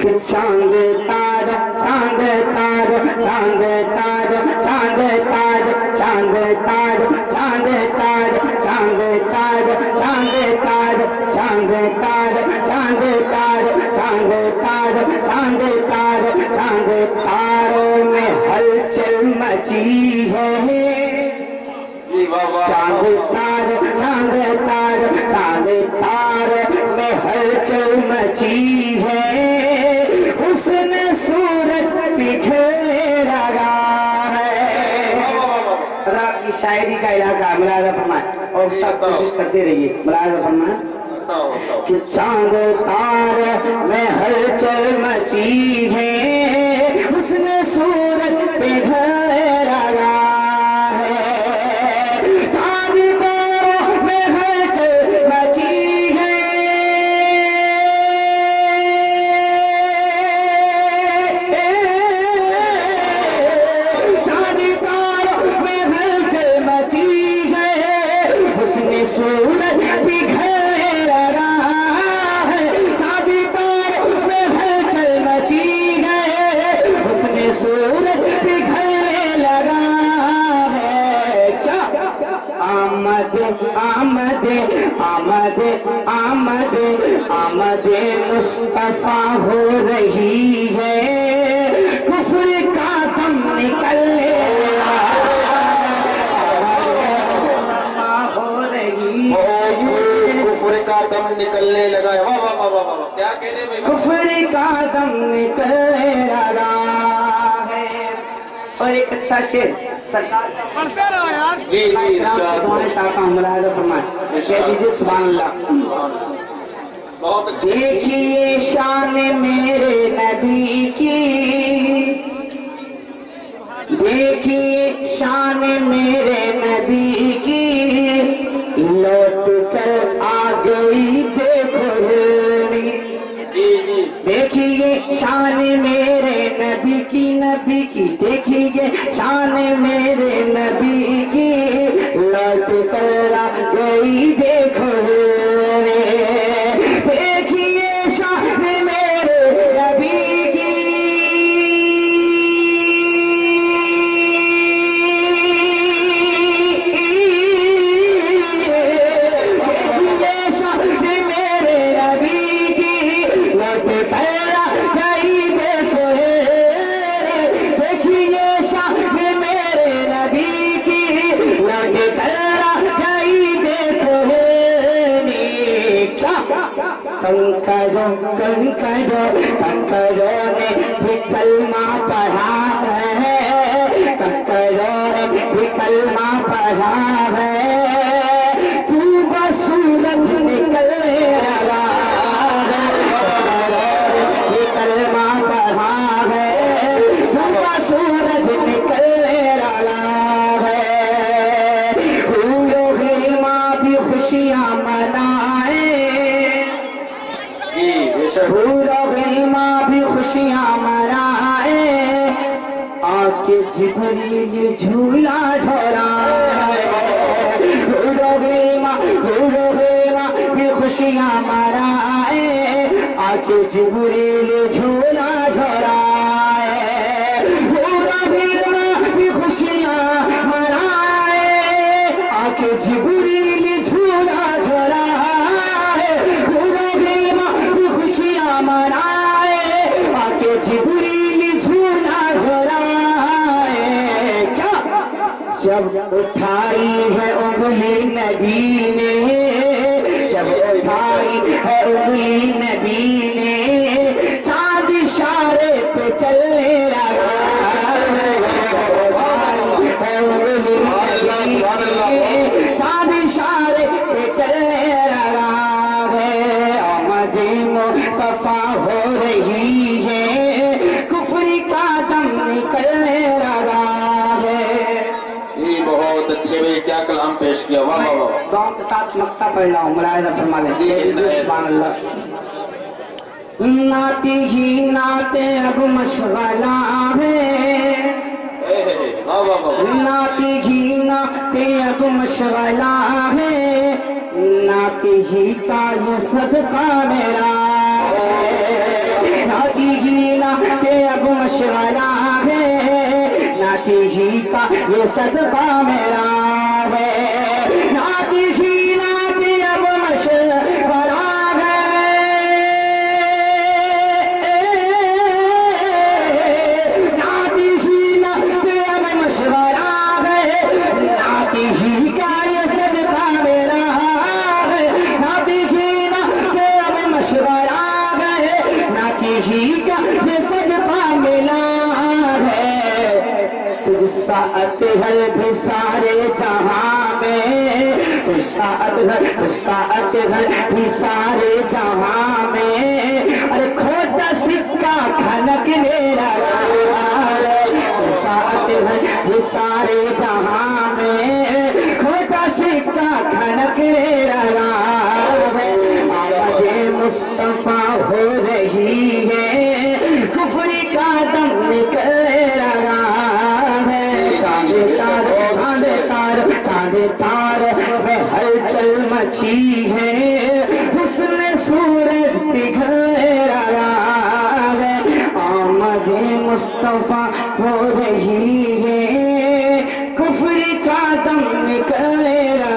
चांद तारा चांद तारा चांद तारा चांद तारा चांद तारा चांद तारा चांद तारा चांद तारा चांद तारा चांद तारा चांद तारा चांद तारा चांद तारों में हलचल मची है। चांद तारा चांद तारा चांद तारे में हलचल मची है। उसने सूरज बिखेर लगा है। रात की शायरी का इलाका मुलाजा फरमाए और सब कोशिश करते रहिए। मुलाजा फरमाए कि चांद तारे में हलचल मची है। उसने सूरज बिखेर लगा आमद मुस्तफा हो रही है। कुफ्र का दम निकलने हो रही है। कुफ्र का दम निकलने लगा है। वाह वाह वाह वाह वाह, क्या कह रहे भाई? कुफ्र का दम निकलने लगा है। और एक अच्छा शेर सरकार जी जी चाहता हूँ मुलाहिज़ा फरमाएं। कह दीजिए सुभान अल्लाह। देखिए शान मेरे नबी की, देखिए शान मेरे नबी की, लौट कर आ गई देखो होली। देखिए शान मेरे नबी की, नबी की देखिए शान मेरे नबी की, लौट कर आ गई देखो होली। कंकरों ने भी कलमा पढ़ा है। कंकरों ने भी कलमा पढ़ा है। तू बस सूरज निकल रहा है। भी कलमा पढ़ा है। तू बस सूरज निकल रहा है। फूलों की माँ भी खुशियाँ मनाए। फूलों की माँ भी खुशियाँ मनाए। आके जिब्रील झूला झुलाए। फूलों की माँ भी खुशियाँ मनाए। आके जिब्रील झूला झुलाए। फूलों की माँ भी खुशियाँ मनाए। आके जिब्रील झूला झुलाए। फूलों की माँ भी खुशियाँ मनाए। आके जिब्रील झूला झुलाए। क्या जब उठाई है उंगली नबी ने, जब उठाई है उंगली नबी ने, चांद इशारे पे चलने लगा। चांद इशारे पे चलने लगा है। आमद मुस्तफा हो रही है। कुफ्री का दम निकलने लगा है। ये बहुत अच्छे में क्या कलाम पेश किया। वाह वाह वाह। गाँव के साथ मक्ता पढ़ रहा हूँ। मुलाहिज़ा फरमा लें। सुभान अल्लाह। नाती ही नाते अब मशगला है। नाती ही नाते अब मशगला है। नाती ही का ये सदका मेरा है। नाती के अब मशवरा है, नाती ही का ये सदका मेरा है, नाती ही नाती अब मशवरा है, नाती ही नाती अब मशवरा है, नाती ही का ये सदका मेरा है, नाती ही नाती अब मशवरा है, नाती ही का ये सदका मिला है। तुझसा अतहर भी सारे जहां में, तुझसा अतहर भी सारे जहां में, अरे खोटा सिक्का खनकने लगा है, तुझसा अतहर भी सारे जहां में, खोटा सिक्का खनकने लगा है। आवाज़े मुस्तफा हो रही है, कुफरी का दम निकल रहा है, चांदे तार में हलचल मची है, हुस्न सूरज पिघल रहा है, आमदे मुस्तफा हो रही है, कुफरी का दम निकल रहा